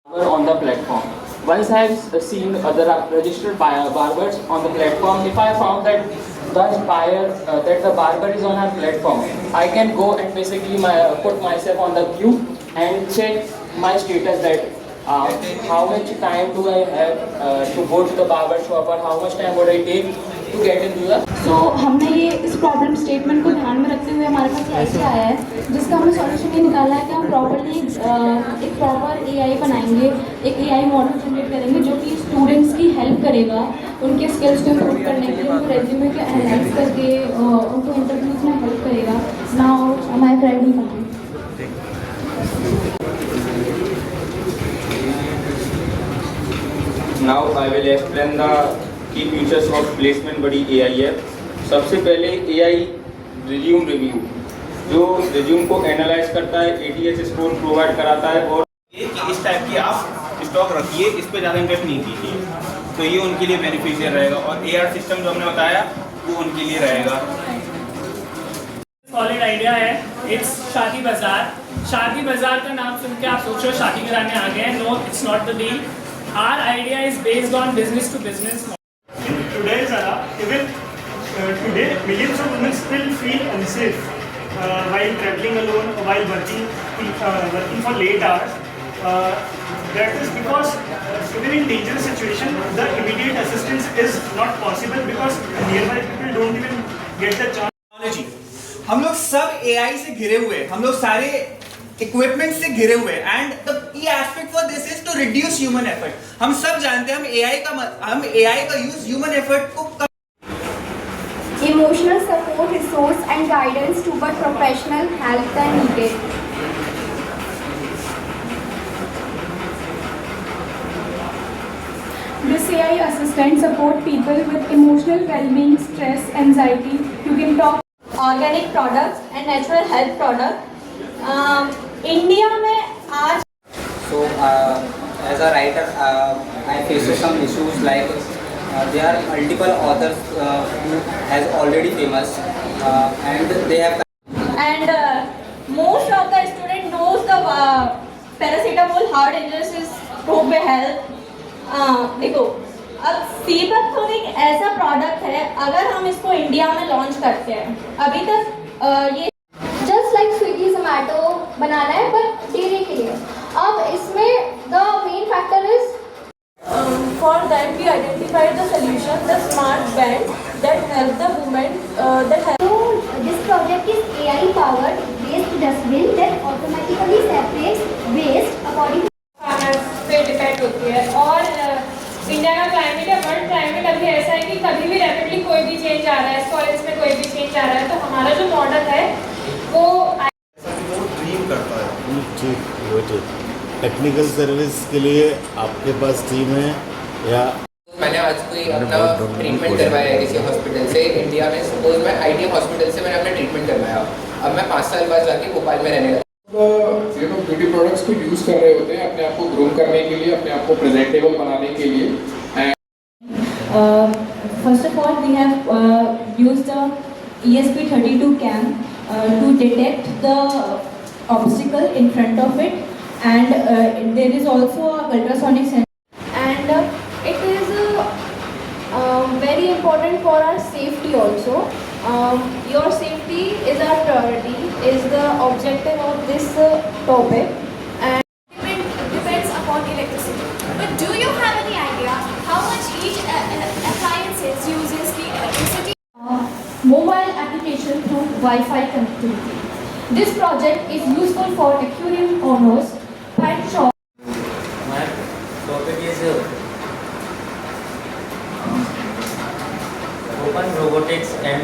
On the platform. Once I have seen other registered barbers on the platform, if I found that the barber is on our platform, I can go and basically put myself on the queue and check my status that how much time do I have to go to the barber shop or how much time would I take to get into the. तो हमने ये इस problem statement को ध्यान में रखते हुए हमारे पास ऐसे आया है जिसका हमने सॉल्यूशन ये निकाला है कि हम प्रॉपर्ली एक प्रॉपर एआई बनाएंगे, एक एआई मॉडल जनरेट करेंगे जो कि स्टूडेंट्स की हेल्प करेगा उनके स्किल्स को इम्प्रूव करने के लिए, उनको रेज्यूमे को एनालाइज करके उनको इंटरव्यूज में हेल्प करेगा. Now my friend will complete. Now I will explain the key features of placement बड़ी AI है. सबसे पहले AI रिज्यूम रिव्यू जो रिज्यूम को एनालाइज करता है, ATS स्कोर प्रोवाइड कराता है और ये कि इस टाइप की आप स्टॉक रखिए, इस पे ज़्यादा इन्वेस्ट नहीं कीजिए, तो ये उनके लिए बेनिफिशियल रहेगा. और AR सिस्टम जो हमने बताया वो उनके लिए रहेगा. सॉलिड आइडिया है. इट्स शादी बाजार. शादी बाजार का नाम सुन के आप सोचो शादी कराने आ गए हैं. No, it's not the deal. Our idea is based on business to business. In today's era, even today, millions of women still feel unsafe while traveling alone or while working for late hours. That is because even in dangerous situation, the immediate assistance is not possible because nearby people don't even get the chance. Technology. हम लोग सब AI से घिरे हुए, हम लोग सारे equipment से घिरे हुए. And the key aspect for this is to reduce human effort. हम सब जानते हैं हम एआई का यूज ह्यूमन एफर्ट को कम. Emotional support, resource and guidance toward professional help are needed. This AI assistant support people with emotional well-being, stress, anxiety. You can talk organic products and natural health products. India में आज. So as a writer, I face some issues like there are multiple authors who has already famous and they have. And most of the student knows the paracetamol how dangerous is hope में help. देखो अब सीबकथोन एक ऐसा product है, अगर हम इसको India में लॉन्च करते हैं, अभी तक ये जस्ट लाइक स्विगी जोमेटो बनाना है पर डेयरी के लिए. अब इसमें the main factor is for that we identified the solution the smart band that help the women that help. This project is AI powered waste dustbin that automatically separates waste according खाना पे depend होती है. और India का climate या world climate अभी ऐसा है कि कभी भी रैपिडली कोई भी चेंज आ रहा है, सॉइल्स में कोई भी चेंज आ रहा है. तो हमारा जो मॉडल है वो ड्रीम करता है. जी वो टेक्निकल सर्विस के लिए आपके पास टीम है या मैंने आज कोई अपना ट्रीटमेंट करवाया है किसी हॉस्पिटल से इंडिया में. सपोज मैं आईटी हॉस्पिटल से मैंने अपना ट्रीटमेंट करवाया. अब मैं 5 साल बाद जाके भोपाल में रहने लगा. ब्यूटी प्रोडक्ट्स को यूज कर रहे होते हैं अपने आप को ग्रूम करने के लिए, अपने आप को प्रेजेंटेबल बनाने के लिए. First of all, we have used the ESP32 cam to detect the obstacle in front of it, and there is also a ultrasonic sensor, and it is very important for our safety also. Your safety is our priority, is the objective of this topic. depends upon electricity. But do you have any idea how much each appliance uses the electricity? Mobile application through Wi-Fi connectivity. This project is useful for aquarium owners, pet shop. My topic is open robotics and